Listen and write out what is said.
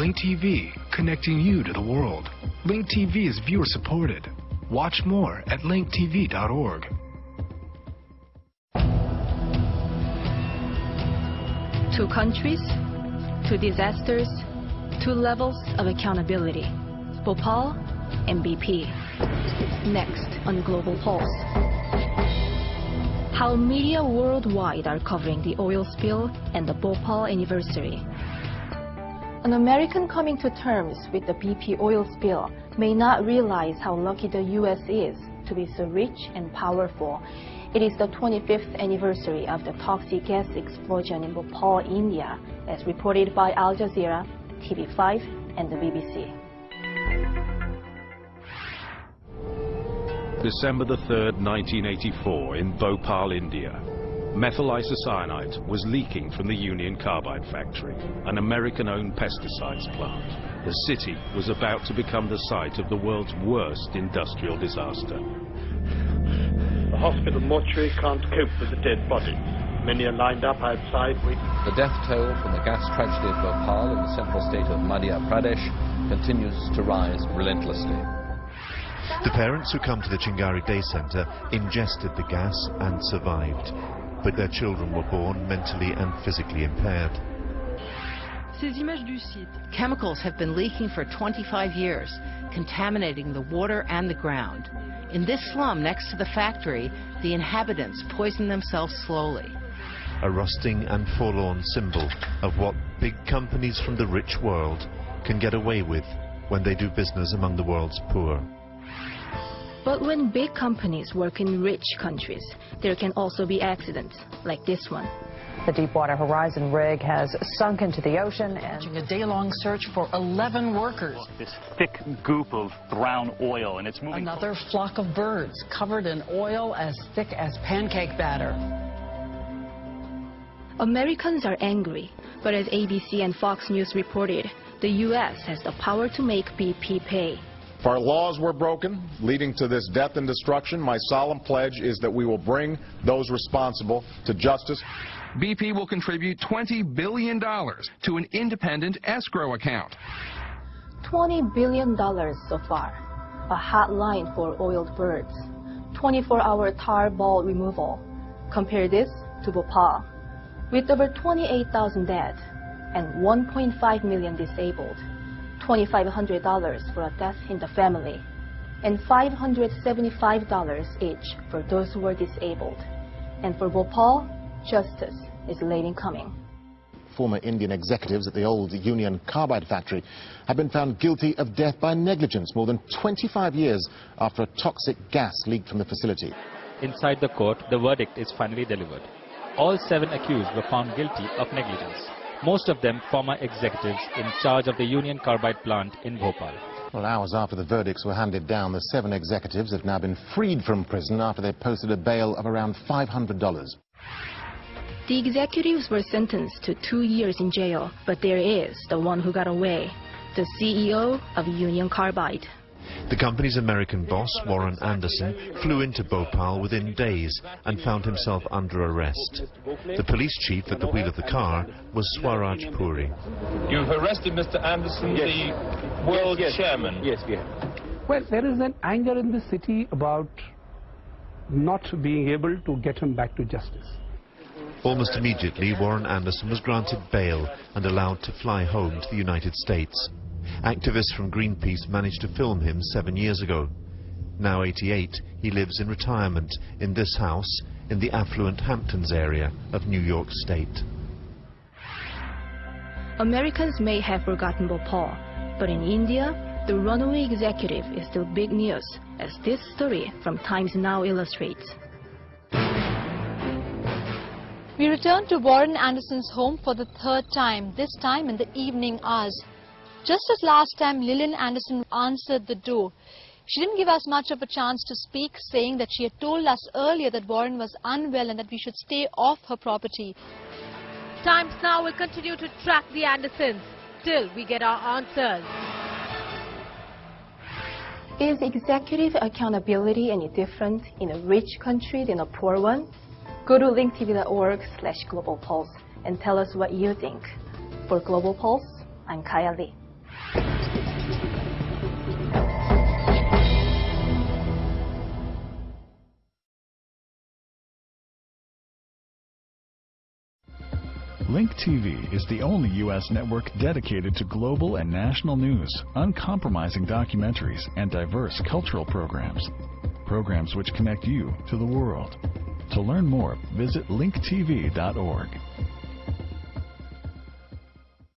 Link TV, connecting you to the world. Link TV is viewer supported. Watch more at linktv.org. Two countries, two disasters, two levels of accountability. Bhopal and BP. Next on Global Pulse. How media worldwide are covering the oil spill and the Bhopal anniversary. An American coming to terms with the BP oil spill may not realize how lucky the U.S. is to be so rich and powerful. It is the 25th anniversary of the toxic gas explosion in Bhopal, India, as reported by Al Jazeera, TV5, and the BBC. December the 3rd, 1984, in Bhopal, India. Methyl isocyanate was leaking from the Union Carbide factory, an American-owned pesticides plant. The city was about to become the site of the world's worst industrial disaster. The hospital mortuary can't cope with the dead bodies. Many are lined up outside waiting. The death toll from the gas tragedy of Bhopal in the central state of Madhya Pradesh continues to rise relentlessly. The parents who come to the Chingari Day Centre ingested the gas and survived, but their children were born mentally and physically impaired. Chemicals have been leaking for 25 years, contaminating the water and the ground. In this slum next to the factory, the inhabitants poison themselves slowly. A rusting and forlorn symbol of what big companies from the rich world can get away with when they do business among the world's poor. But when big companies work in rich countries, there can also be accidents, like this one. The Deepwater Horizon rig has sunk into the ocean and A day-long search for 11 workers. This thick goop of brown oil, and it's moving. Another flock of birds covered in oil as thick as pancake batter. Americans are angry, but as ABC and Fox News reported, the U.S. has the power to make BP pay. If our laws were broken, leading to this death and destruction, my solemn pledge is that we will bring those responsible to justice. BP will contribute $20 billion to an independent escrow account. $20 billion so far. A hotline for oiled birds. 24-hour tar ball removal. Compare this to Bhopal. With over 28,000 dead and 1.5 million disabled. $2,500 for a death in the family, and $575 each for those who were disabled. And for Bhopal, justice is late in coming. Former Indian executives at the old Union Carbide factory have been found guilty of death by negligence more than 25 years after a toxic gas leaked from the facility. Inside the court, the verdict is finally delivered. All 7 accused were found guilty of negligence. Most of them former executives in charge of the Union Carbide plant in Bhopal. Well, hours after the verdicts were handed down, the 7 executives have now been freed from prison after they posted a bail of around $500. The executives were sentenced to 2 years in jail, but there is the one who got away, the CEO of Union Carbide. The company's American boss, Warren Anderson, flew into Bhopal within days and found himself under arrest. The police chief at the wheel of the car was Swaraj Puri. You've arrested Mr. Anderson, the world chairman. Yes, we have. Well, there is an anger in the city about not being able to get him back to justice. Almost immediately, Warren Anderson was granted bail and allowed to fly home to the United States. Activists from Greenpeace managed to film him 7 years ago. Now 88, he lives in retirement in this house in the affluent Hamptons area of New York State. Americans may have forgotten Bhopal, but in India, the runaway executive is still big news, as this story from Times Now illustrates. We return to Warren Anderson's home for the 3rd time, this time in the evening hours. Just as last time, Lillian Anderson answered the door. She didn't give us much of a chance to speak, saying that she had told us earlier that Warren was unwell and that we should stay off her property. Times Now will continue to track the Andersons till we get our answers. Is executive accountability any different in a rich country than a poor one? Go to linktv.org/globalpulse and tell us what you think. For Global Pulse, I'm Kaya Lee. Link TV is the only U.S. network dedicated to global and national news, uncompromising documentaries, and diverse cultural programs. Programs which connect you to the world. To learn more, visit linktv.org.